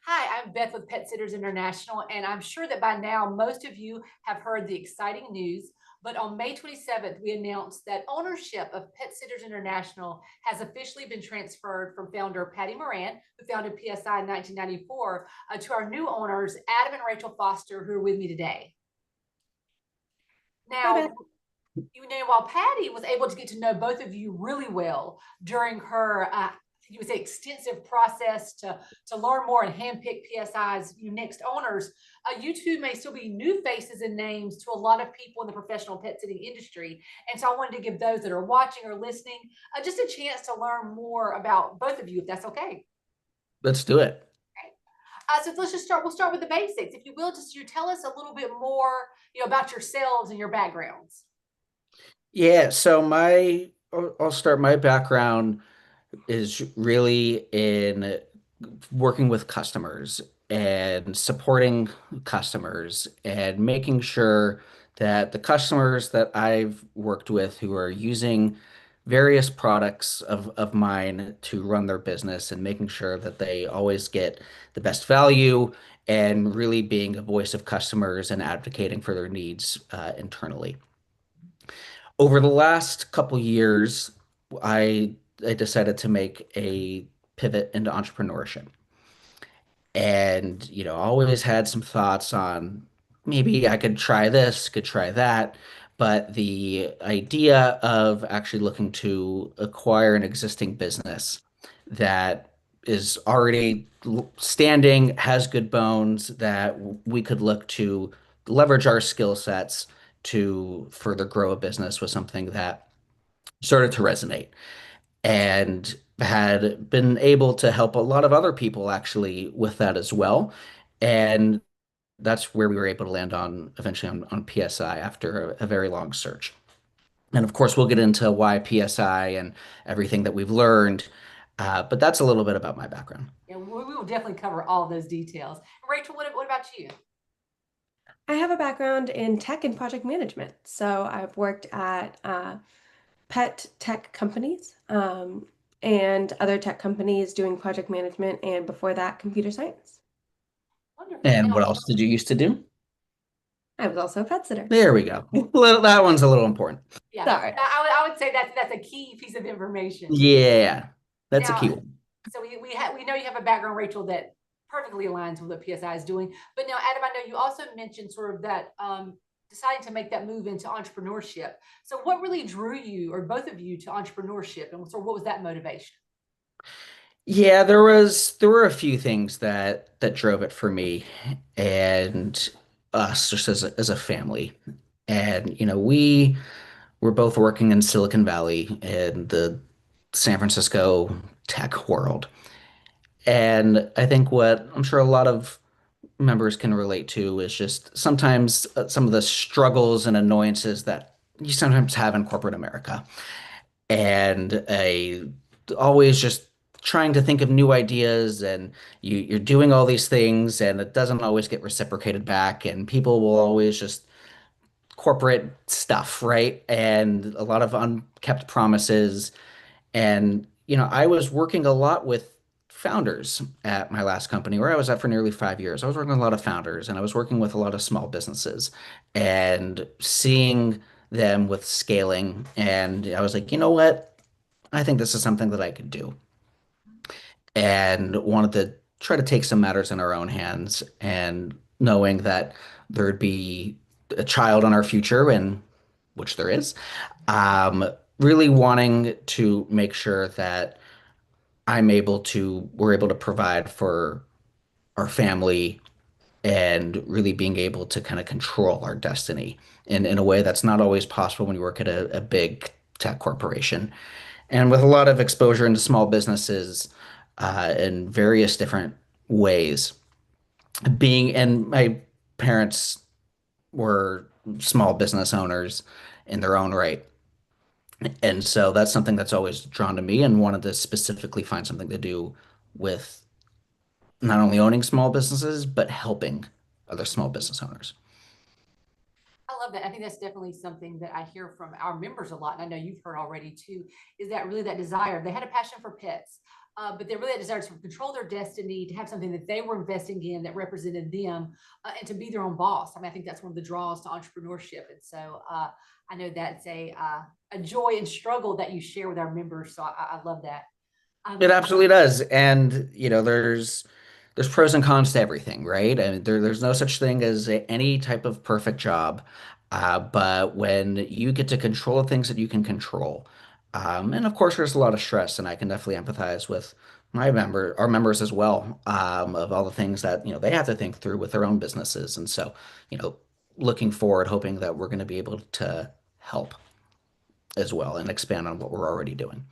Hi, I'm Beth with Pet Sitters International, and I'm sure that by now most of you have heard the exciting news. But on May 27th, we announced that ownership of Pet Sitters International has officially been transferred from founder Patti Moran, who founded PSI in 1994, to our new owners, Adam and Rachel Foster, who are with me today. Hi, Now, Beth. while Patty was able to get to know both of you really well during her, you would say, extensive process to learn more and handpick PSI's next owners, you two may still be new faces and names to a lot of people in the professional pet sitting industry. And so I wanted to give those that are watching or listening just a chance to learn more about both of you, if that's okay. Let's do it. So let's just start. We'll start with the basics, if you will. Just you tell us a little bit more, about yourselves and your backgrounds. Yeah, so I'll start. My background is really in working with customers and supporting customers and making sure that the customers that I've worked with who are using various products of mine to run their business and making sure that they always get the best value and really being a voice of customers and advocating for their needs internally. Over the last couple years, I decided to make a pivot into entrepreneurship. And, always had some thoughts on maybe I could try this, could try that. But the idea of actually looking to acquire an existing business that is already standing, has good bones, that we could look to leverage our skill sets to further grow a business was something that started to resonate and had been able to help a lot of other people actually with that as well. And that's where we were able to land on eventually on PSI after a very long search. And of course, we'll get into why PSI and everything that we've learned. But that's a little bit about my background. Yeah, we will definitely cover all of those details. Rachel, what about you? I have a background in tech and project management. So I've worked at pet tech companies and other tech companies doing project management, and before that, computer science. Wonderful. And what Now, else did you used to do? I was also a pet sitter. There we go. That one's a little important. yeah, Sorry. I would say that's a key piece of information. Yeah, that's a key Now, one. so we know you have a background, Rachel, that perfectly aligns with what PSI is doing. But now, Adam, I know you also mentioned sort of that deciding to make that move into entrepreneurship. So what really drew you or both of you to entrepreneurship, and what was that motivation? Yeah, there were a few things that drove it for me and us just as a family. And we were both working in Silicon Valley in the San Francisco tech world. And I think what I'm sure a lot of members can relate to is just sometimes some of the struggles and annoyances that you sometimes have in corporate America. And I always just trying to think of new ideas and you're doing all these things and it doesn't always get reciprocated back and people will always just corporate stuff, right? And a lot of unkept promises. And I was working a lot with founders at my last company where I was at for nearly 5 years. I was working with a lot of founders and I was working with a lot of small businesses and seeing them with scaling. And I was like, you know what? I think this is something that I could do and wanted to try to take some matters in our own hands and knowing that there'd be a child on our future and which there is, really wanting to make sure that we're able to provide for our family and really being able to kind of control our destiny in a way that's not always possible when you work at a big tech corporation. And with a lot of exposure into small businesses in various different ways, and my parents were small business owners in their own right. And so that's something that's always drawn to me and wanted to specifically find something to do with not only owning small businesses, but helping other small business owners. I love that. I think that's definitely something that I hear from our members a lot, and I know you've heard already too, is that really that desire. They had a passion for pets. but they really decided to control their destiny, to have something that they were investing in that represented them, and to be their own boss. I mean, I think that's one of the draws to entrepreneurship. And so I know that's a joy and struggle that you share with our members. So I love that. It Um, absolutely does. And, there's pros and cons to everything, right? And there's no such thing as any type of perfect job. But when you get to control things that you can control, and of course there's a lot of stress, and I can definitely empathize with our members as well, of all the things that, they have to think through with their own businesses. And so, you know, looking forward, hoping that we're going to be able to help as well and expand on what we're already doing.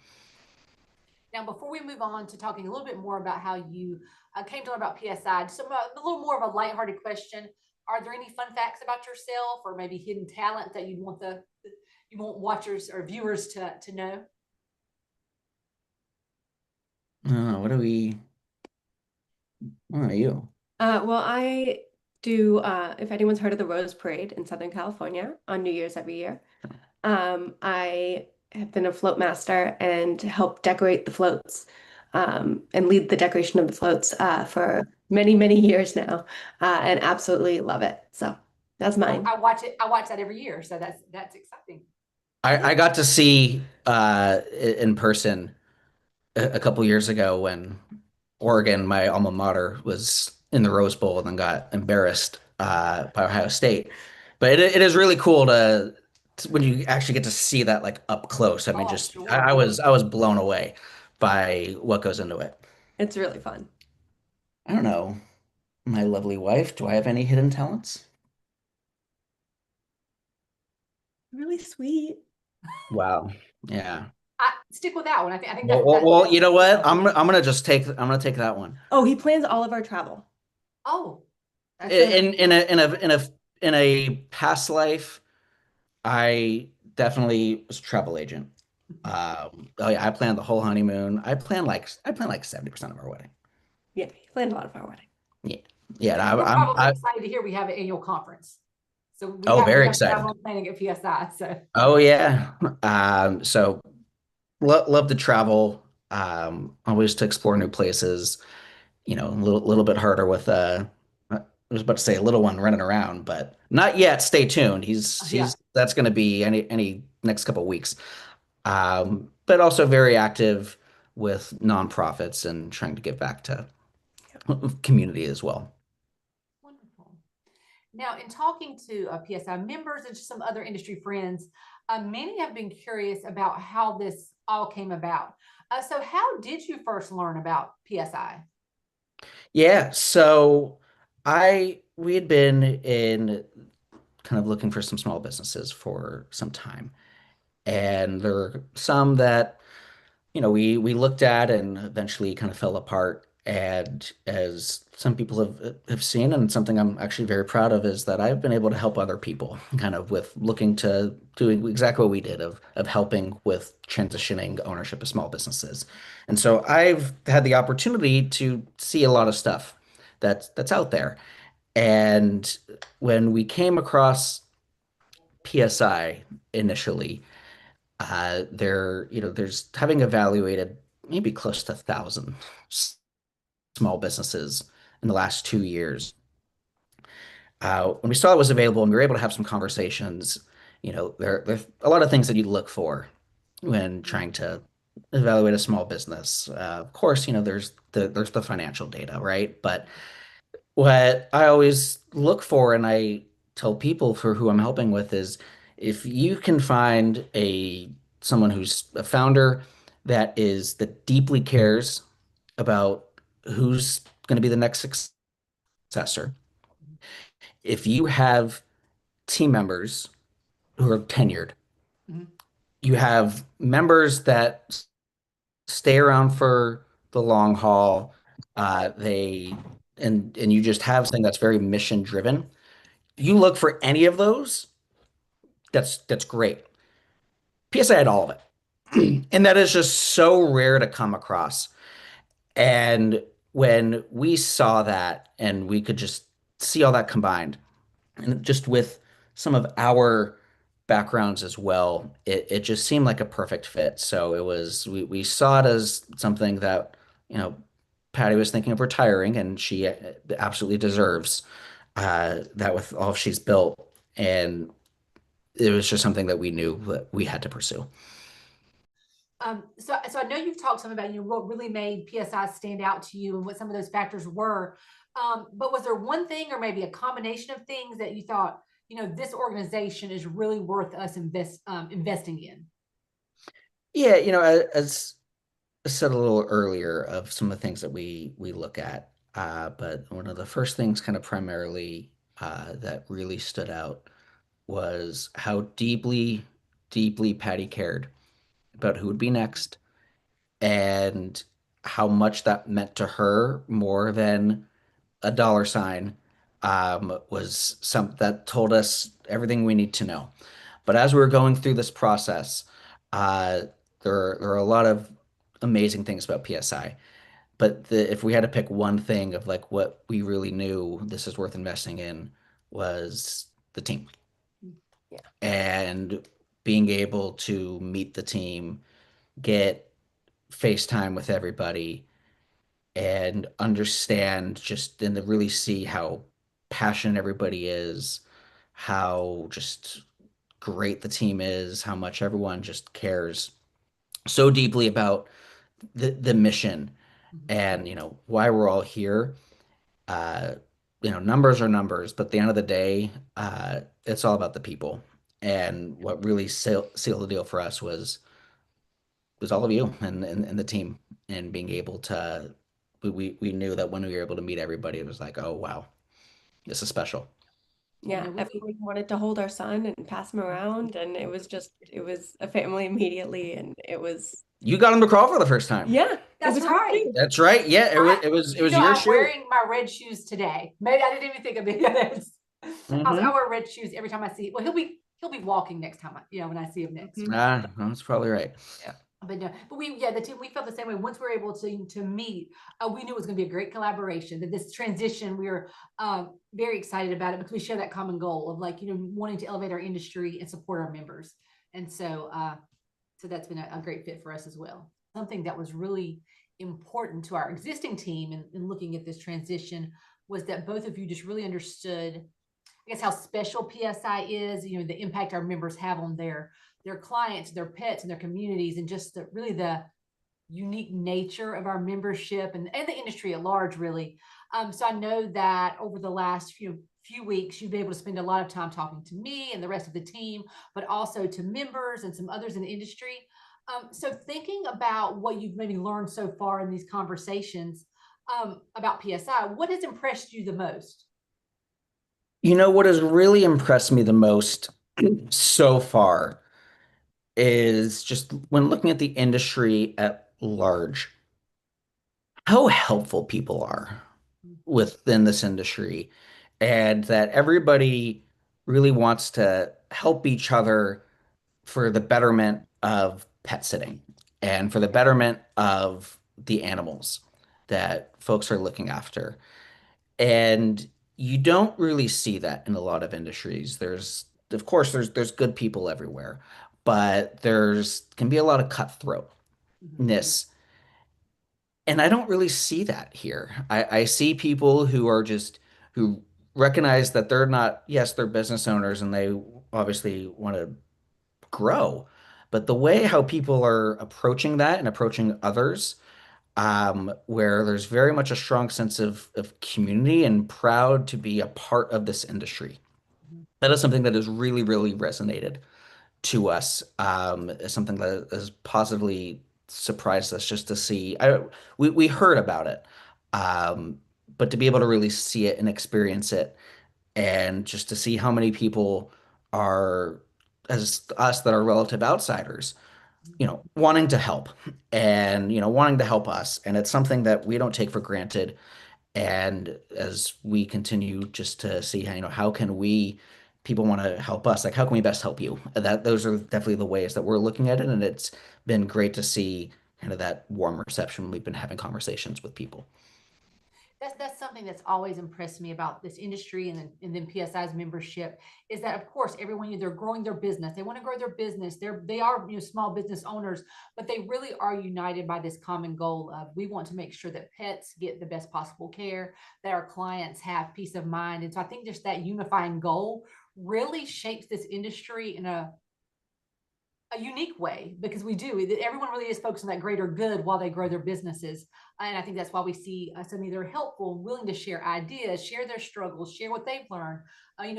Now, before we move on to talking a little bit more about how you came to learn about PSI, just a little more of a lighthearted question. Are there any fun facts about yourself, or maybe hidden talent that you want watchers or viewers to know? What are you? Well, I do, if anyone's heard of the Rose Parade in Southern California on New Year's every year, I have been a float master and help decorate the floats, and lead the decoration of the floats, for many, many years now, and absolutely love it. So that's mine. I watch it. I watch that every year, so that's exciting. I got to see in person a couple years ago when Oregon, my alma mater, was in the Rose Bowl and then got embarrassed by Ohio State. But it is really cool when you actually get to see that like up close. I mean, Oh, just sure. I was blown away by what goes into it. It's really fun. I don't know, my lovely wife, do I have any hidden talents? Really sweet. Wow. Yeah. I stick with that one. I think Well, that's you know what? I'm gonna take that one. Oh, he plans all of our travel. oh, that's In a past life, I definitely was a travel agent. Oh yeah, I planned the whole honeymoon. I planned like 70% of our wedding. Yeah, he planned a lot of our wedding. Yeah. Yeah, and and we're probably I excited to hear we have an annual conference. So oh, very we have excited. travel planning at PSI. So Oh yeah. So love to travel. Always to explore new places. A little bit harder with I was about to say a little one running around, but not yet. Stay tuned. yeah. He's That's going to be any next couple of weeks. But also very active with nonprofits and trying to give back to community as well. Wonderful. Now, in talking to PSI members and just some other industry friends, many have been curious about how this all came about. So, how did you first learn about PSI? Yeah, so I we had been in kind of looking for some small businesses for some time, and there were some that we looked at and eventually kind of fell apart. And as some people have seen, and something I'm actually very proud of, is that I've been able to help other people kind of with looking to doing exactly what we did of helping with transitioning ownership of small businesses. And so I've had the opportunity to see a lot of stuff that's out there. And when we came across PSI initially, there's having evaluated maybe close to 1,000 small businesses in the last 2 years. When we saw it was available and we were able to have some conversations, there's a lot of things that you look for when trying to evaluate a small business. Of course, there's the financial data, right? But what I always look for, and I tell people for who I'm helping with, is if you can find someone who's a founder that deeply cares about who's going to be the next successor. If you have team members who are tenured, Mhm. you have members that stay around for the long haul, they and you just have something that's very mission driven. You look for any of those, that's great. PSA had all of it. And that is just so rare to come across. And when we saw that and we could just see all that combined, and just with some of our backgrounds as well, it just seemed like a perfect fit. So we saw it as something that you know, Patty was thinking of retiring, and she absolutely deserves that with all she's built. And it was just something that we knew that we had to pursue. So I know you've talked some about what really made PSI stand out to you and what some of those factors were. But was there one thing or maybe a combination of things that you thought, this organization is really worth us investing in? Yeah, as I said a little earlier of some of the things that we look at, but one of the first things kind of primarily that really stood out was how deeply, deeply Patty cared about who would be next and how much that meant to her more than a dollar sign was some that told us everything we need to know. But as we were going through this process, uh, there are a lot of amazing things about PSI. But if we had to pick one thing of like what we really knew this is worth investing in was the team Yeah. and being able to meet the team, get FaceTime with everybody, and understand just and to really see how passionate everybody is, how just great the team is, how much everyone just cares so deeply about the mission Mhm. and why we're all here. Uh, numbers are numbers, but at the end of the day, it's all about the people. And what really sealed the deal for us was all of you and the team and being able to we knew that when we were able to meet everybody, it was like, oh wow, this is special. Yeah, We everyone wanted to hold our son and pass him around, and it was a family immediately, and it was, You got him to crawl for the first time. yeah, it That's was great right. too. That's right. Yeah, it was I, it was it was your I'm shoe. wearing my red shoes today. Maybe I didn't even think of it. I Hmm. wear red shoes every time I see. Well, he'll be walking next time. When I see him next. Mhm. That's probably right. Yeah. But no, but the team, we felt the same way. Once we were able to meet, we knew it was going to be a great collaboration. That this transition, we were very excited about it because we share that common goal of wanting to elevate our industry and support our members. And so that's been a great fit for us as well. Something that was really important to our existing team in looking at this transition was that both of you just really understood, I guess, how special PSI is, the impact our members have on their clients, their pets, and their communities, and just really the unique nature of our membership and the industry at large, really. So I know that over the last few weeks, you've been able to spend a lot of time talking to me and the rest of the team, but also to members and some others in the industry. So thinking about what you've maybe learned so far in these conversations about PSI, what has impressed you the most? What has really impressed me the most so far is just when looking at the industry at large, how helpful people are within this industry, and that everybody really wants to help each other for the betterment of pet sitting and for the betterment of the animals that folks are looking after. And you don't really see that in a lot of industries. Of course, there's good people everywhere, but there's can be a lot of cutthroatness. And I don't really see that here. I see people who recognize that they're not, yes, they're business owners and they obviously want to grow. But the way how people are approaching that and approaching others, where there's very much a strong sense of community and proud to be a part of this industry. That is something that has really, really resonated to us. Is something that has positively surprised us just to see. We heard about it, um, but to be able to really see it and experience it, and just to see how many people are, as us that are relative outsiders, wanting to help and wanting to help us, and it's something that we don't take for granted. And as we continue just to see how, how can we, people want to help us, like how can we best help you? Those are definitely the ways that we're looking at it. And it's been great to see kind of that warm reception when we've been having conversations with people. That's something that's always impressed me about this industry and then PSI's membership is that of course everyone they're growing their business. They want to grow their business. They are small business owners, but they really are united by this common goal of we want to make sure that pets get the best possible care, that our clients have peace of mind. And so I think just that unifying goal really shapes this industry in a unique way because we do. Everyone really is focused on that greater good while they grow their businesses. And I think that's why we see some that are helpful and willing to share ideas, share their struggles, share what they've learned,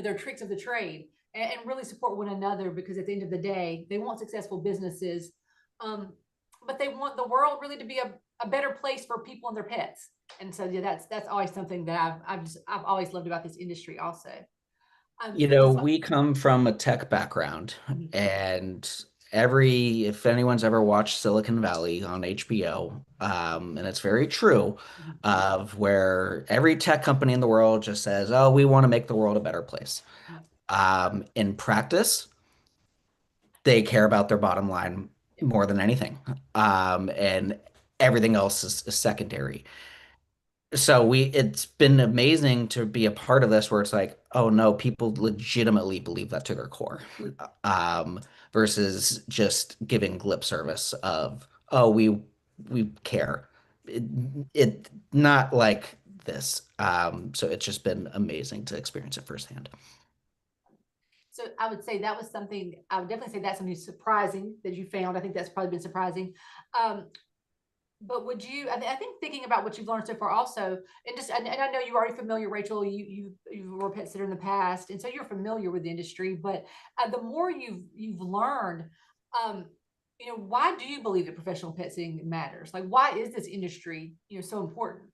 their tricks of the trade, and really support one another because at the end of the day, they want successful businesses, um, but they want the world really to be a better place for people and their pets. And so yeah, that's always something that I've always loved about this industry also. Just like, We come from a tech background, mhm, and if anyone's ever watched Silicon Valley on HBO, and it's very true, mhm, of where every tech company in the world just says, "Oh, we want to make the world a better place." mhm, In practice, they care about their bottom line yeah, more than anything, and everything else is secondary. So it's been amazing to be a part of this where it's like, oh no, people legitimately believe that to their core, um, versus just giving lip service of, oh, we care. It, it not like this. So it's just been amazing to experience it firsthand. so I would say that was something, I would definitely say that's something surprising that you found. I think that's probably been surprising. Um, but would you, I think thinking about what you've learned so far also, and I know you're already familiar, Rachel, you were a pet sitter in the past, and so you're familiar with the industry, but the more you've learned, um, why do you believe that professional pet sitting matters? Like, why is this industry, so important?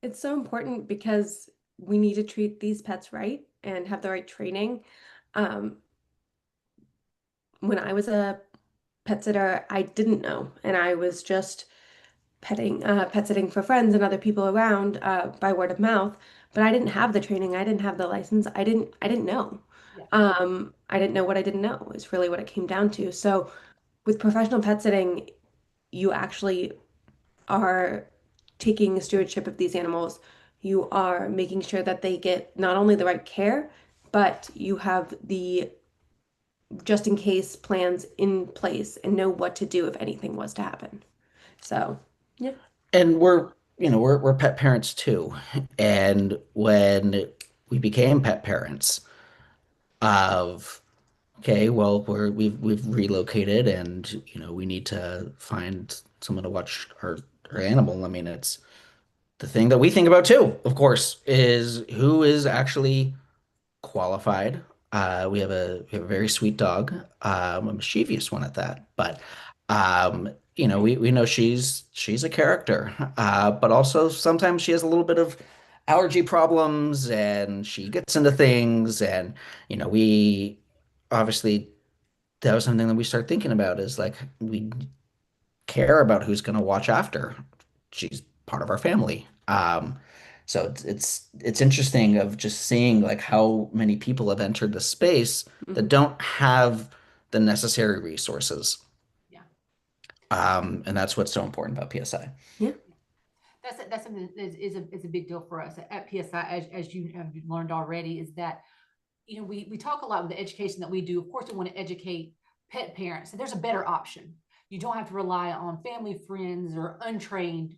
It's so important because we need to treat these pets right and have the right training. Um, when I was a pet sitter, I didn't know, and I was just pet sitting for friends and other people around by word of mouth. But I didn't have the training. I didn't have the license. I didn't know. Yeah. I didn't know what I didn't know. Is really what it came down to. So with professional pet sitting, you actually are taking stewardship of these animals. You are making sure that they get not only the right care, but you have the just in case plans in place and know what to do if anything was to happen. So, yeah. And we're pet parents too. And when we became pet parents of okay, well, we've relocated, and we need to find someone to watch our animal. I mean, it's the thing that we think about too, of course, is who is actually qualified. We have a very sweet dog, a mischievous one at that. But we know she's a character, but also sometimes she has a little bit of allergy problems, and she gets into things, and we obviously that was something that we start thinking about is like we care about who's going to watch after. She's part of our family. So it's interesting of just seeing like how many people have entered the space that Mhm. don't have the necessary resources. Yeah. And that's what's so important about PSI. Yeah. That's something that is a big deal for us at PSI, as you have learned already, is that we talk a lot with the education that we do. Of course, we want to educate pet parents, and there's a better option. You don't have to rely on family, friends, or untrained,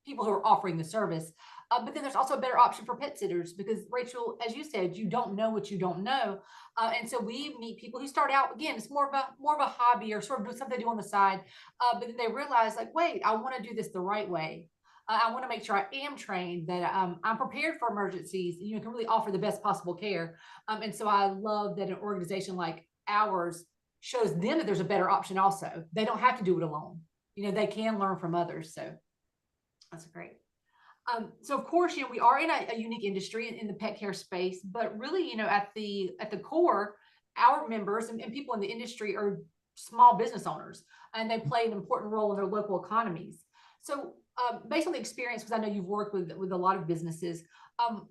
people who are offering the service. But then there's also a better option for pet sitters because, Rachel, as you said, you don't know what you don't know, and so we meet people who start out again. It's more of a hobby or sort of do something they do on the side, but then they realize like, wait, I want to do this the right way. I want to make sure I am trained, that I'm prepared for emergencies. Can really offer the best possible care. And so I love that an organization like ours shows them that there's a better option also. They don't have to do it alone. They can learn from others. So that's great. So of course, we are in a unique industry in the pet care space, but really, at the core, our members and people in the industry are small business owners, and they play an important role in their local economies. So, based on the experience, because I know you've worked with a lot of businesses, um,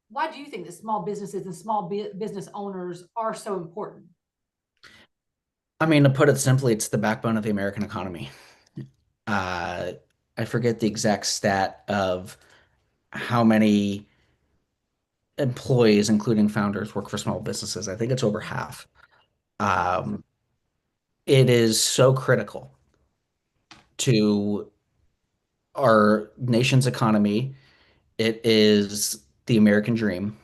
why do you think that small businesses and small business owners are so important? I mean, to put it simply, it's the backbone of the American economy. Uh, I forget the exact stat of how many employees, including founders, work for small businesses. I think it's over half. Wow. Um, it is so critical to our nation's economy. It is the American dream,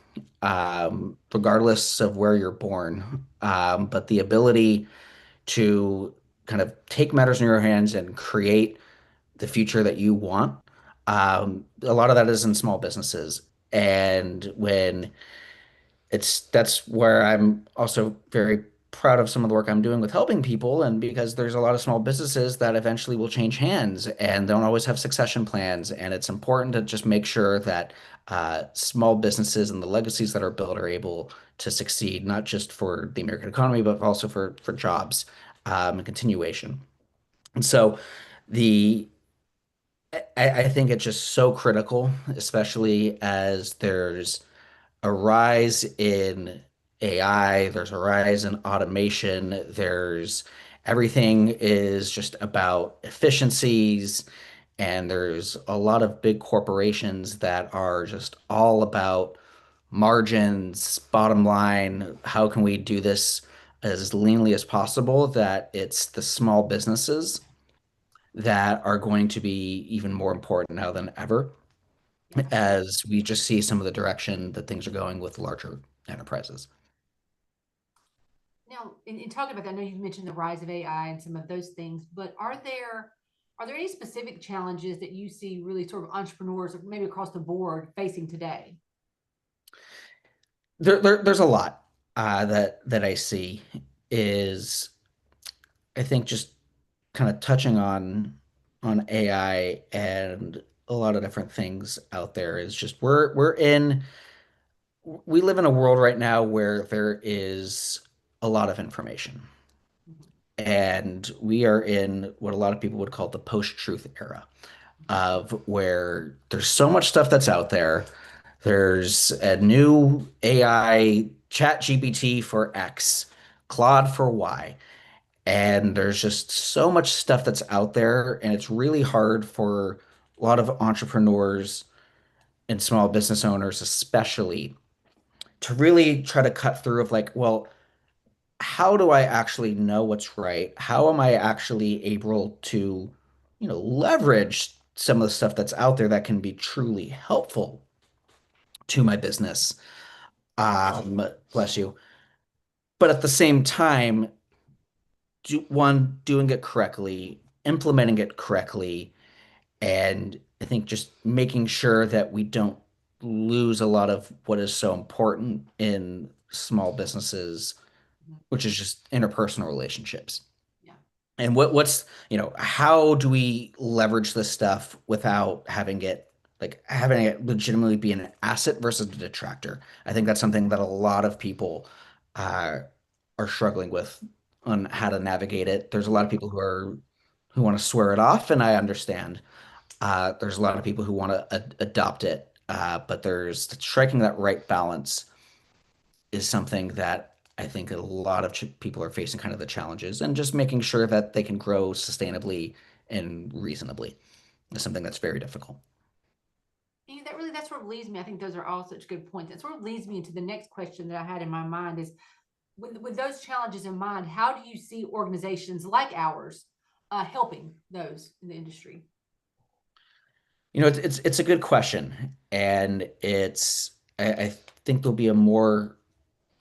regardless of where you're born. But the ability to kind of take matters in your hands and create the future that you want, a lot of that is in small businesses. And when that's where I'm also very proud of some of the work I'm doing with helping people, and because there's a lot of small businesses that eventually will change hands and don't always have succession plans, and it's important to just make sure that small businesses and the legacies that are built are able to succeed, not just for the American economy, but also for jobs and continuation. And so the I think it's just so critical, especially as there's a rise in AI, there's a rise in automation, there's everything is just about efficiencies, and there's a lot of big corporations that are just all about margins, bottom line, how can we do this as leanly as possible, that it's the small businesses that are going to be even more important now than ever, Yeah. as we just see some of the direction that things are going with larger enterprises. Now, in talking about that, I know you've mentioned the rise of AI and some of those things, but are there any specific challenges that you see really sort of entrepreneurs, or maybe across the board, facing today? There's a lot that I see is, I think, just kind of touching on AI and a lot of different things out there, is just we live in a world right now where there is a lot of information. Mhm. And we are in what a lot of people would call the post-truth era, of where there's so much stuff that's out there. There's a new AI, chat GPT for X, Claude for Y. And there's just so much stuff that's out there. And it's really hard for a lot of entrepreneurs and small business owners, especially, to really try to cut through of like, well, how do I actually know what's right? How am I actually able to, leverage some of the stuff that's out there that can be truly helpful to my business? Bless you. But at the same time, doing it correctly, implementing it correctly, and I think just making sure that we don't lose a lot of what is so important in small businesses, Mhm. which is just interpersonal relationships. Yeah. And how do we leverage this stuff without having it legitimately be an asset versus a detractor? I think that's something that a lot of people uh, are struggling with on how to navigate it. There's a lot of people who want to swear it off, and I understand. There's a lot of people who want to adopt it, but there's striking that right balance is something that I think a lot of people are facing, kind of the challenges, and just making sure that they can grow sustainably and reasonably is something that's very difficult. That sort of leads me. I think those are all such good points. That sort of leads me into the next question that I had in my mind is, with those challenges in mind, how do you see organizations like ours helping those in the industry? It's a good question, and I think there'll be a more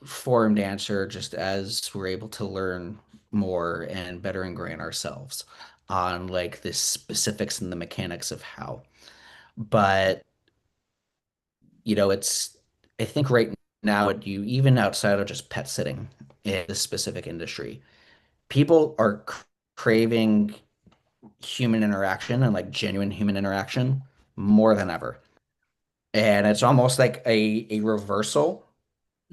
formed answer just as we're able to learn more and better ingrain ourselves on like the specifics and the mechanics of how. But it's I think right now, you even outside of just pet sitting in this specific industry, people are craving human interaction and like genuine human interaction more than ever. And it's almost like a reversal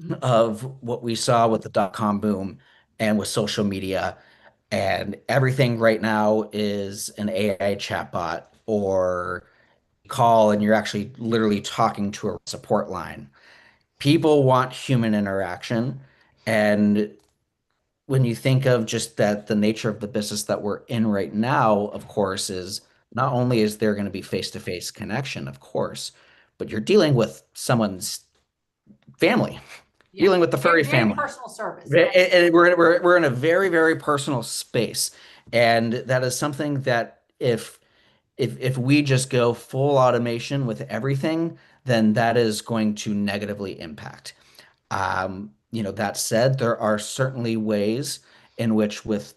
Mhm. of what we saw with the dot-com boom and with social media. And everything right now is an AI chatbot, or call and you're actually literally talking to a support line. People want human interaction. And when you think of just that, the nature of the business that we're in right now, of course, is not only is there going to be face-to-face connection, of course, but you're dealing with someone's family, Yeah, dealing with the very, furry very family. personal service. And Absolutely. we're in a very, very personal space. And that is something that if we just go full automation with everything, then that is going to negatively impact. That said, there are certainly ways in which with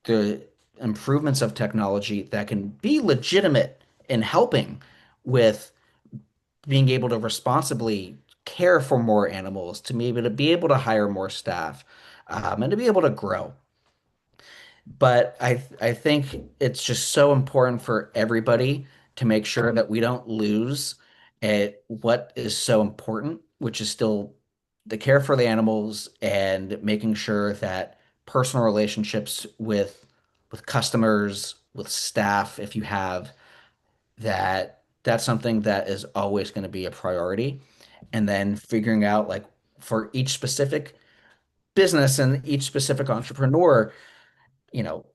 the improvements of technology that can be legitimate in helping with being able to responsibly care for more animals, to be able to hire more staff, and to be able to grow. But I think it's just so important for everybody to make sure that we don't lose at what is so important, which is still the care for the animals and making sure that personal relationships with customers, with staff, if you have that, that's something that is always going to be a priority. And then figuring out like for each specific business and each specific entrepreneur,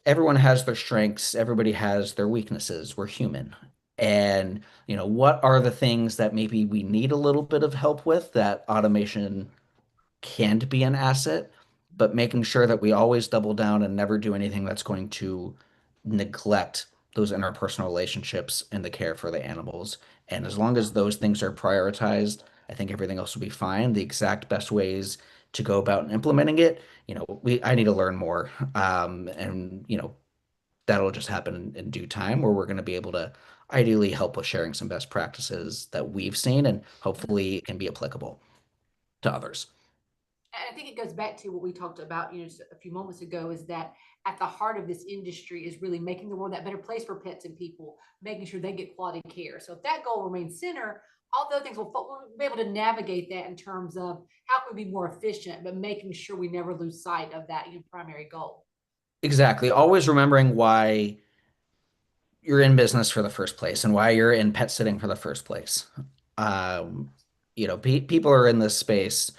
everyone has their strengths, everybody has their weaknesses. We're human. And, what are the things that maybe we need a little bit of help with that automation can be an asset, but making sure that we always double down and never do anything that's going to neglect those interpersonal relationships and the care for the animals. And as long as those things are prioritized, I think everything else will be fine. The exact best ways to go about implementing it, I need to learn more. And that'll just happen in due time where we're going to be able to ideally help with sharing some best practices that we've seen and hopefully it can be applicable to others. And I think it goes back to what we talked about, just a few moments ago, is that at the heart of this industry is really making the world that better place for pets and people, making sure they get quality care. So if that goal remains center, all the other things we'll be able to navigate that in terms of how can we be more efficient, but making sure we never lose sight of that primary goal. Exactly. Always remembering why you're in business for the first place and why you're in pet sitting for the first place. Um, people are in this space.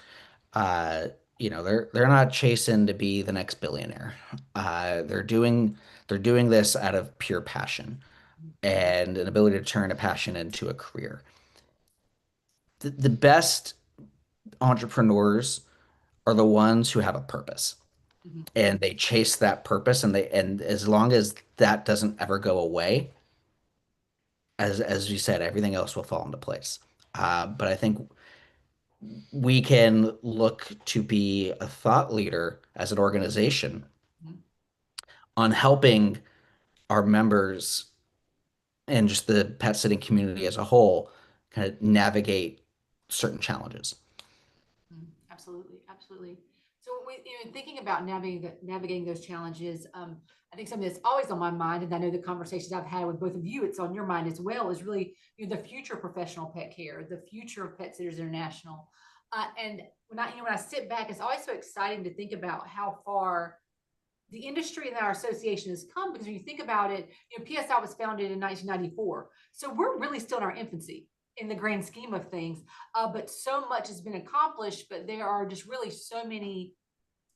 Uh, they're not chasing to be the next billionaire. They're doing this out of pure passion and an ability to turn a passion into a career. The best entrepreneurs are the ones who have a purpose Mhm. and they chase that purpose and as long as that doesn't ever go away, as you said, everything else will fall into place. But I think we can look to be a thought leader as an organization Mhm. on helping our members and just the pet sitting community as a whole kind of navigate certain challenges. Absolutely, absolutely. So thinking about navigating those challenges, I think something that's always on my mind, and I know the conversations I've had with both of you, it's on your mind as well, is really the future of professional pet care, the future of Pet Sitters International. And when I sit back, it's always so exciting to think about how far the industry and our association has come, because when you think about it, PSI was founded in 1994. So we're really still in our infancy in the grand scheme of things. But so much has been accomplished, but there are just really so many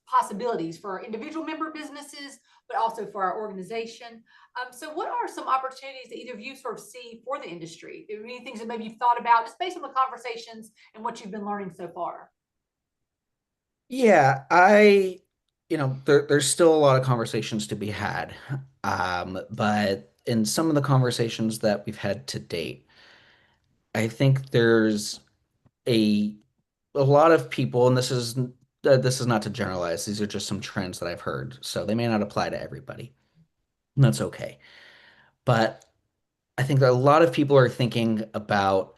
possibilities for our individual member businesses, but also for our organization. So what are some opportunities that either of you sort of see for the industry? Are there any things that maybe you've thought about just based on the conversations and what you've been learning so far? Yeah, there's still a lot of conversations to be had. But in some of the conversations that we've had to date, I think there's a a lot of people, and this is not to generalize. These are just some trends that I've heard, so they may not apply to everybody. And that's okay. But I think that a lot of people are thinking about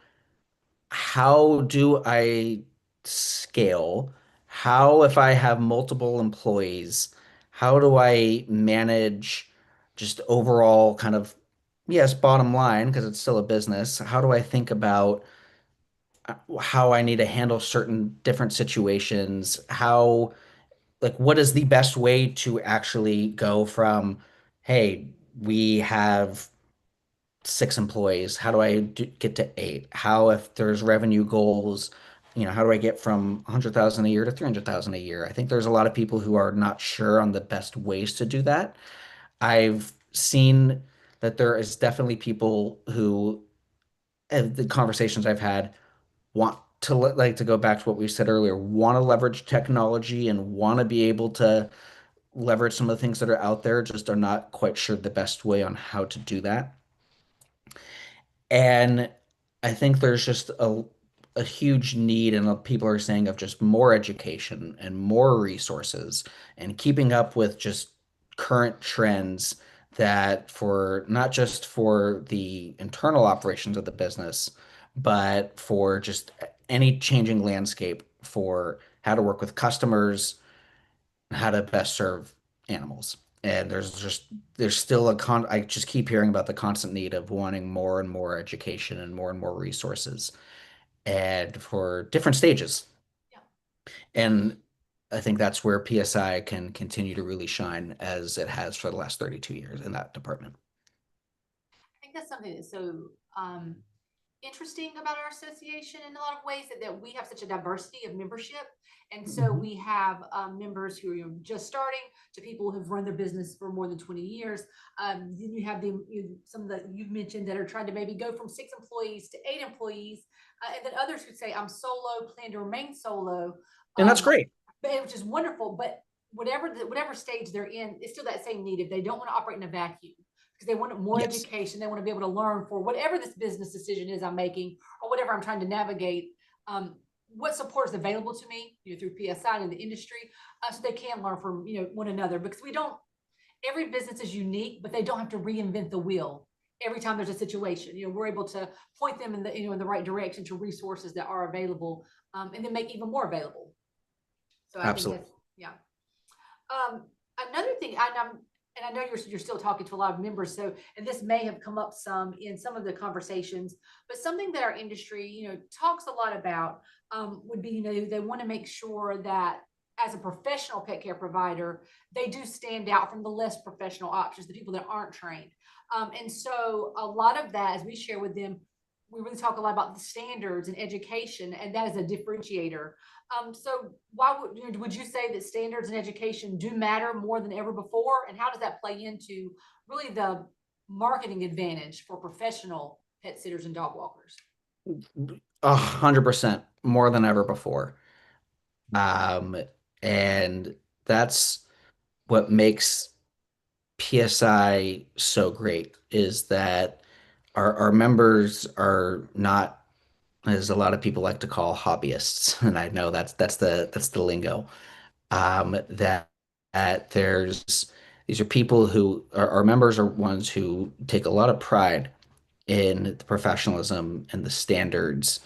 how do I scale? How, if I have multiple employees, how do I manage just overall kind of, yes, bottom line, because it's still a business. How do I think about how I need to handle certain different situations? Like, what is the best way to actually go from, hey, we have 6 employees. How do I get to 8? How, if there's revenue goals, how do I get from 100,000 a year to 300,000 a year? I think there's a lot of people who are not sure on the best ways to do that. I've seen that there is definitely people who, and the conversations I've had, want to like to go back to what we said earlier, want to leverage technology and want to be able to leverage some of the things that are out there, just are not quite sure the best way on how to do that. And I think there's just a huge need, and people are saying, of just more education and more resources and keeping up with just current trends, that for not just for the internal operations of the business, but for just any changing landscape for how to work with customers, how to best serve animals. And there's still I just keep hearing about the constant need of wanting more and more education and more resources and for different stages. Yeah. And I think that's where PSI can continue to really shine as it has for the last 32 years in that department. I think that's something that's so interesting about our association in a lot of ways, that we have such a diversity of membership. And so Mhm. we have members who are just starting to people who've run their business for more than 20 years. Then you have some of the you've mentioned that are trying to maybe go from 6 employees to 8 employees. And then others who say, I'm solo, plan to remain solo, And that's um, great. which is wonderful. But whatever stage they're in, it's still that same need. If they don't want to operate in a vacuum, because they want more Yes. education. They want to be able to learn for whatever this business decision is I'm making, or whatever I'm trying to navigate. What support is available to me, through PSI and the industry, so they can learn from one another. Because we don't. Every business is unique, but they don't have to reinvent the wheel every time there's a situation. We're able to point them in the right direction to resources that are available, and then make even more available. So I think Absolutely. that's, yeah. Another thing, and I know you're still talking to a lot of members, so, and this may have come up some in some of the conversations, but something that our industry, talks a lot about, would be, they want to make sure that as a professional pet care provider, they do stand out from the less professional options, the people that aren't trained. And so a lot of that, as we share with them, we really talk a lot about the standards and education, and that is a differentiator. So why would you say that standards and education do matter more than ever before? And how does that play into really the marketing advantage for professional pet sitters and dog walkers? 100% more than ever before. Um, and that's what makes PSI so great, is that our members are not, as a lot of people like to call, hobbyists, and I know that's the lingo. That there's these are people who are our members, are ones who take a lot of pride in the professionalism and the standards,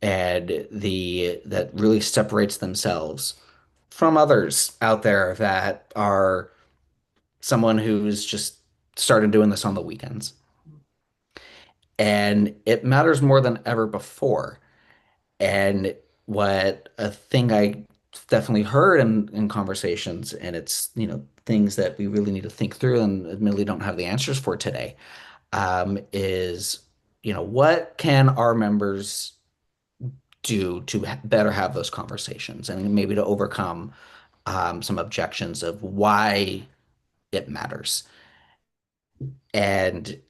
and the that really separates themselves from others out there that are someone who's just started doing this on the weekends. And it matters more than ever before. And what a thing I definitely heard in conversations, and it's, things that we really need to think through and admittedly don't have the answers for today, is, what can our members do to better have those conversations and maybe to overcome some objections of why it matters. And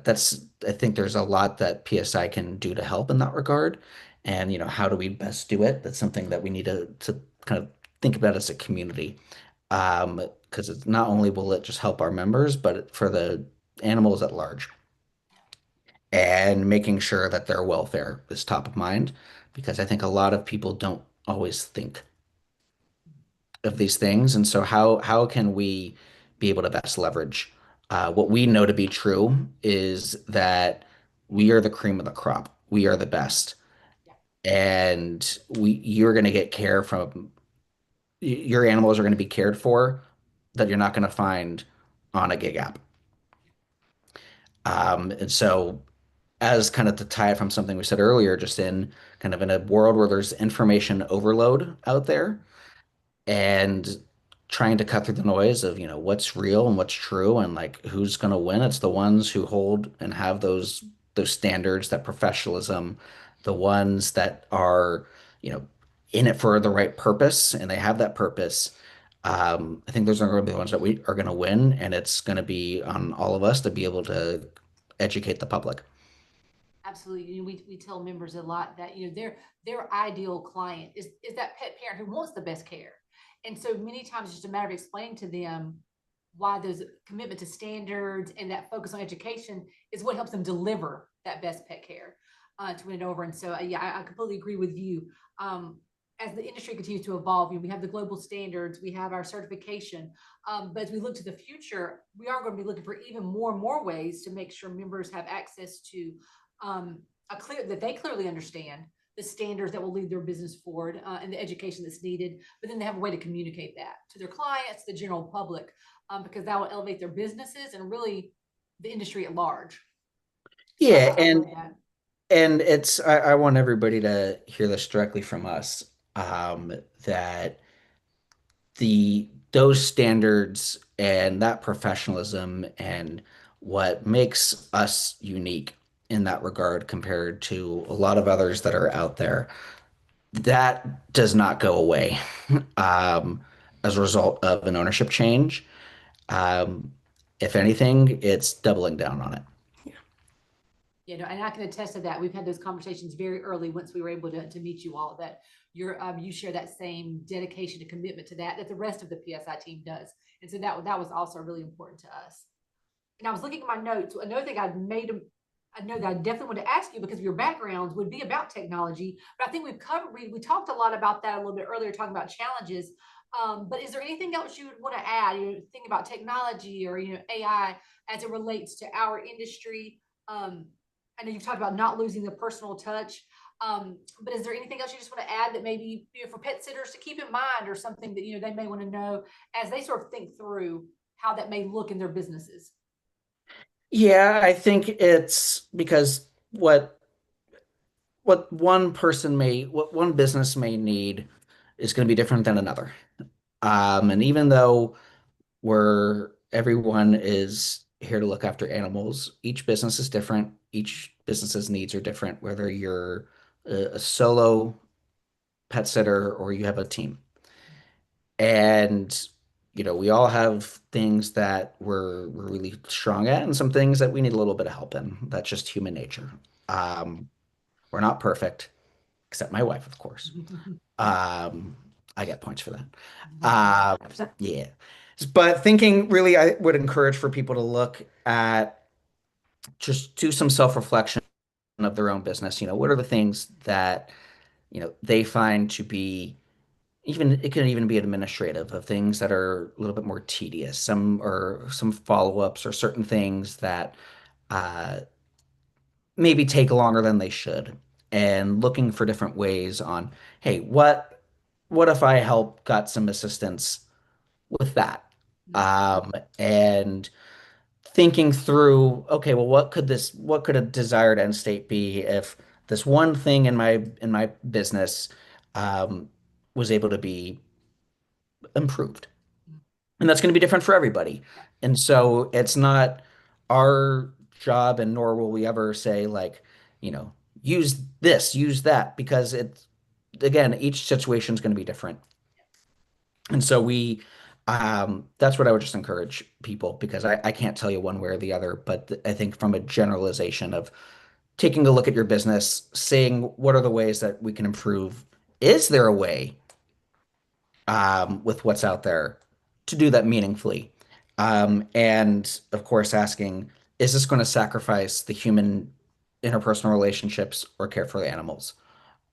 that's I think there's a lot that PSI can do to help in that regard. And how do we best do it? That's something that we need to kind of think about as a community. Because it's not only will it just help our members, but for the animals at large. And making sure that their welfare is top of mind, because I think a lot of people don't always think of these things. And so how can we be able to best leverage what we know to be true, is that we are the cream of the crop. We are the best. Yeah. And you're going to get care from your animals are going to be cared for that you're not going to find on a gig app. And so, as kind of to tie it from something we said earlier, just in kind of in a world where there's information overload out there, and trying to cut through the noise of, what's real and what's true and like who's going to win. It's the ones who hold and have those standards, that professionalism, the ones that are, you know, in it for the right purpose, and they have that purpose. I think those are going to be the ones that we are going to win, and it's going to be on all of us to be able to educate the public. Absolutely. We tell members a lot that, their ideal client is that pet parent who wants the best care. And so many times it's just a matter of explaining to them why there's a commitment to standards and that focus on education is what helps them deliver that best pet care to win it over. And so, yeah, I completely agree with you. As the industry continues to evolve, we have the global standards, we have our certification. But as we look to the future, we are going to be looking for even more and more ways to make sure members have access to that they clearly understand the standards that will lead their business forward and the education that's needed, but then they have a way to communicate that to their clients, the general public, because that will elevate their businesses and really the industry at large. So Yeah, I love that. and I want everybody to hear this directly from us, that those standards and that professionalism and what makes us unique in that regard compared to a lot of others that are out there, that does not go away as a result of an ownership change. Um, if anything, it's doubling down on it. And I can attest to that. We've had those conversations very early once we were able to meet you all, that you share that same dedication and commitment to that the rest of the PSI team does. And so that was also really important to us. And I was looking at my notes. Another thing I know that I definitely want to ask you because of your backgrounds would be about technology, but I think we talked a lot about that a little bit earlier, talking about challenges. But is there anything else you would want to add? Think about technology or AI as it relates to our industry. I know you've talked about not losing the personal touch, but is there anything else you just want to add that maybe for pet sitters to keep in mind, or something that they may want to know as they sort of think through how that may look in their businesses? Yeah, I think it's because what one business may need is going to be different than another. And even though everyone is here to look after animals, each business is different. Each business's needs are different, whether you're a solo pet sitter or you have a team. And we all have things that we're really strong at and some things that we need a little bit of help in. That's just human nature. Um, we're not perfect, except my wife, of course. Um, I get points for that. Yeah. But thinking really, I would encourage for people to look at, just do some self-reflection of their own business. What are the things that, they find to be, even it can even be administrative, of things that are a little bit more tedious, some follow-ups or certain things that uh, maybe take longer than they should, and looking for different ways on, hey, what if I got some assistance with that? And thinking through, okay, well, what could a desired end state be if this one thing in my business um, was able to be improved? And that's going to be different for everybody. And so it's not our job, and nor will we ever say, like, you know, use this, use that, because again, each situation is going to be different. And so that's what I would just encourage people, because I can't tell you one way or the other, but I think from a generalization of taking a look at your business, saying, what are the ways that we can improve? Is there a way with what's out there to do that meaningfully? And of course, asking, is this going to sacrifice the human interpersonal relationships or care for the animals?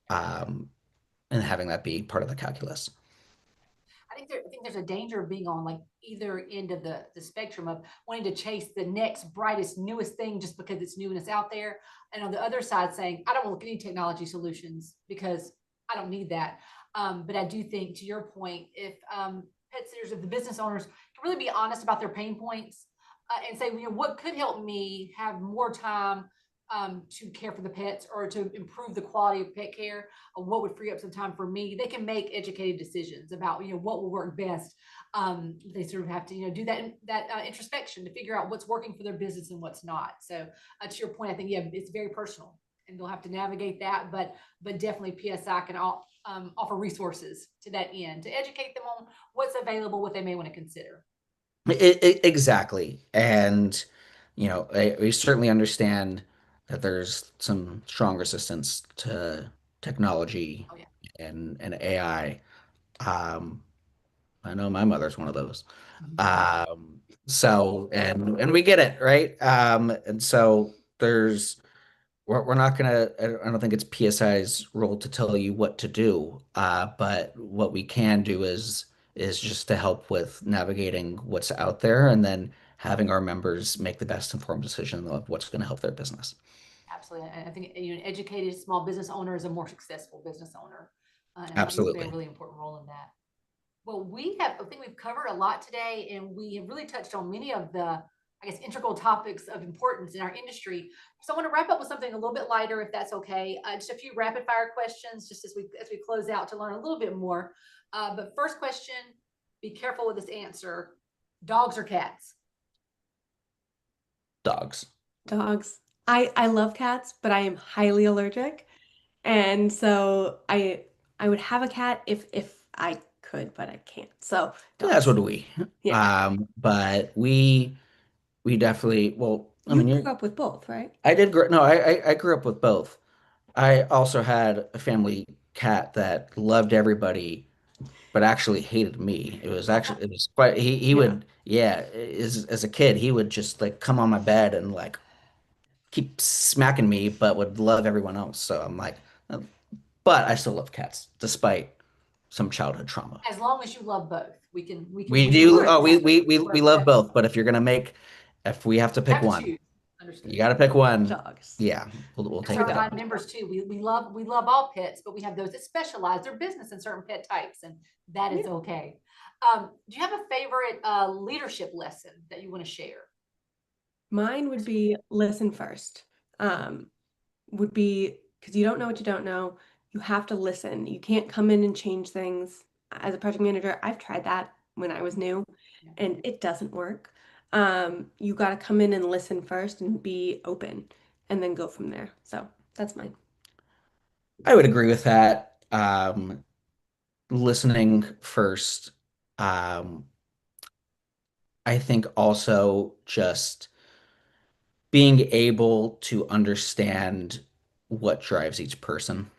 Um, and having that be part of the calculus. I think there's a danger of being on like either end of the spectrum of wanting to chase the next brightest, newest thing just because it's new and it's out there. And on the other side saying, I don't want any technology solutions because I don't need that. But I do think, to your point, if pet sitters, if the business owners can really be honest about their pain points and say, what could help me have more time to care for the pets or to improve the quality of pet care, or what would free up some time for me, they can make educated decisions about what will work best. They sort of have to do that introspection to figure out what's working for their business and what's not. So to your point, I think it's very personal, and they'll have to navigate that, but definitely PSI can offer resources to that end to educate them on what's available, what they may want to consider. Exactly. And, we certainly understand that there's some strong resistance to technology Oh yeah. and AI. Um, I know my mother's one of those. Mhm. And we get it, right? And so we're not gonna, I don't think it's PSI's role to tell you what to do. But what we can do is just to help with navigating what's out there and then having our members make the best informed decision of what's going to help their business. Absolutely. I think an educated small business owner is a more successful business owner. And you play a Absolutely. really important role in that. Well, I think we've covered a lot today, and we have really touched on many of the, I guess, integral topics of importance in our industry. So I want to wrap up with something a little bit lighter, if that's okay. Just a few rapid fire questions, just as we close out to learn a little bit more. But first question, be careful with this answer. Dogs or cats? Dogs. Dogs. I love cats, but I am highly allergic. And so I would have a cat if I could, but I can't. So That's dogs. what we. Yeah. But we definitely, well, I You mean, grew up with both, right? I did grow, no, I grew up with both. I also had a family cat that loved everybody, but actually hated me. It was quite, he Yeah. would, yeah, as a kid, he would just like come on my bed and like keep smacking me, but would love everyone else. So I'm like, but I still love cats despite some childhood trauma. As long as you love both, We we can do, work Of oh, with course. that. we Work with love that. both, but if we have to pick Have to one, choose. Understood. you got to pick one. Dogs. Yeah, we'll So take I the remind dog. members too, we love all pets, but we have those that specialize their business in certain pet types, and that is Yeah. okay. Do you have a favorite leadership lesson that you want to share? Mine would be listen first. Would be because you don't know what you don't know. You have to listen. You can't come in and change things. As a project manager, I've tried that when I was new Yeah. and it doesn't work. You got to come in and listen first and be open and then go from there. So that's mine. I would agree with that. Listening first. Um, I think also just being able to understand what drives each person,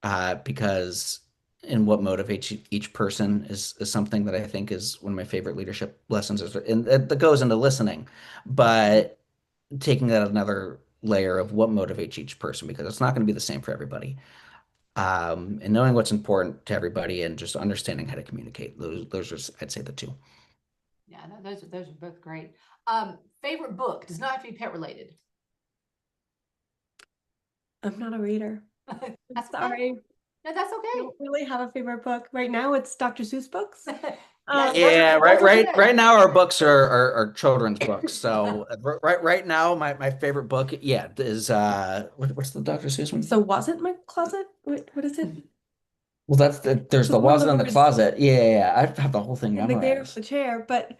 Mhm. because and what motivates each person is something that I think is one of my favorite leadership lessons, and that goes into listening, but taking that another layer of what motivates each person because it's not going to be the same for everybody. And knowing what's important to everybody and just understanding how to communicate. Those are, I'd say, the two. Yeah, no, those are both great. Favorite book does not have to be pet related. I'm not a reader. I'm That's okay. sorry. No, that's I okay. don't really have a favorite book. Right now it's Dr. Seuss books. Yeah, Yeah, those are good. right now our books are children's books. So right now my favorite book, yeah, is what's the Dr. Seuss one? So wasn't my closet? What is it? Well, there's So the one of was the in the words closet. Yeah, I have the whole thing in the there of memorized. the chair, but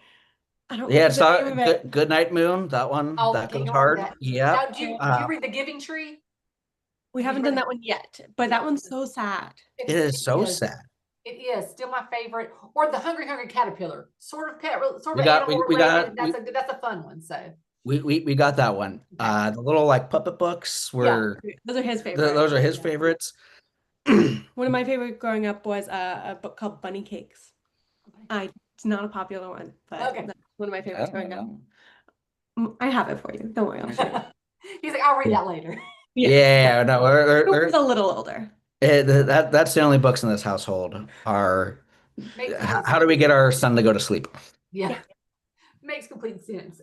I don't Yeah, remember it's the name of not it. Good Night Moon, that one Oh, that can't goes go wrong with hard. that. Now, Yep. Okay. do you read The Giving Tree? We Have you haven't read done the? that one yet, but that one's so sad. It is It so is. sad. It is still my favorite. Or The Hungry Hungry Caterpillar, sort We of got animal we related. got That's a fun one. So we got that one. okay, The little like puppet books yeah, were Those are his favorite. those are his yeah. favorites. One of my favorite growing up was a book called Bunny Cakes. It's not a popular one, but Okay. that's one of my I favorites don't growing up. know. I have it for you. Don't worry, I'll show you. He's like, I'll read that later. Yeah. Yeah, no, It was a little older. that's the only books in this household are Makes complete how do sense. we get our son to go to sleep? Yeah, Yeah. makes complete sense.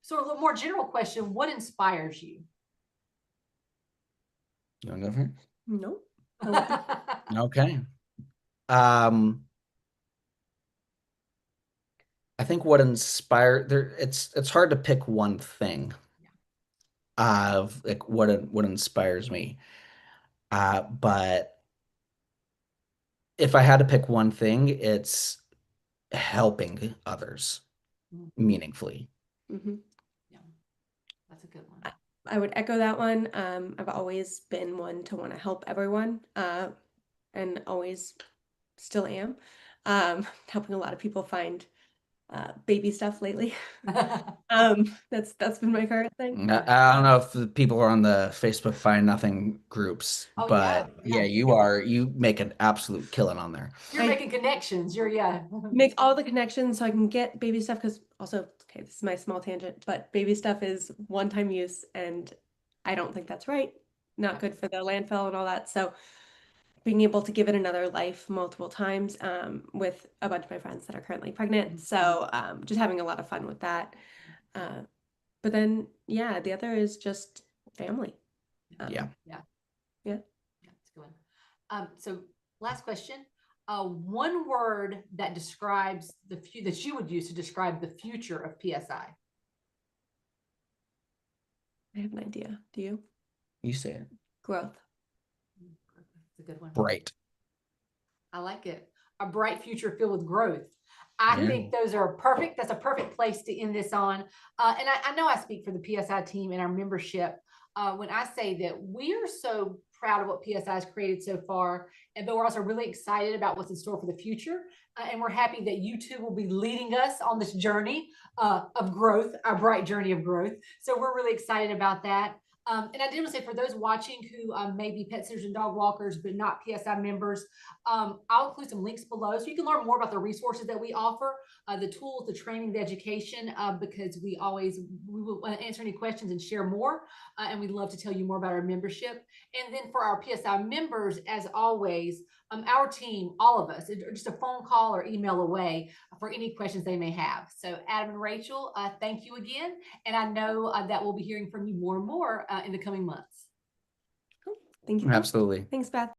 So a little more general question: what inspires you? You wanna go for it? No. Okay. Um, I think what inspired there it's hard to pick one thing of like what inspires me. But if I had to pick one thing, it's helping others Mhm. meaningfully. Mhm. Yeah, that's a good one. I would echo that one. I've always been one to want to help everyone, and always still am. Helping a lot of people find baby stuff lately. That's been my current thing. I don't know if the people are on the Facebook Find Nothing groups, Oh, but yeah. you make an absolute killing on there. You're I making connections. Yeah. make all the connections so I can get baby stuff, because also, okay, this is my small tangent, but baby stuff is one-time use, and I don't think that's right. Not good for the landfill and all that. So being able to give it another life multiple times, with a bunch of my friends that are currently pregnant. So just having a lot of fun with that. But then, yeah, the other is just family. Yeah. Yeah. Yeah. Yeah, that's a good one. So last question. One word that describes that you would use to describe the future of PSI. I have an idea. Do you? You say it. Growth. That's a good one. Bright. I like it. A bright future filled with growth. I Yeah. think those are perfect. That's a perfect place to end this on. And I know I speak for the PSI team and our membership when I say that we are so proud of what PSI has created so far, but we're also really excited about what's in store for the future. And we're happy that you two will be leading us on this journey of growth, our bright journey of growth. So we're really excited about that. And I did want to say, for those watching who may be pet sitters and dog walkers, but not PSI members, I'll include some links below so you can learn more about the resources that we offer, the tools, the training, the education, because we will answer any questions and share more. And we'd love to tell you more about our membership. And then for our PSI members, as always, our team, all of us, just a phone call or email away for any questions they may have. So Adam and Rachel, thank you again. And I know that we'll be hearing from you more and more in the coming months. Cool. Thank you. Absolutely. Thanks, Beth.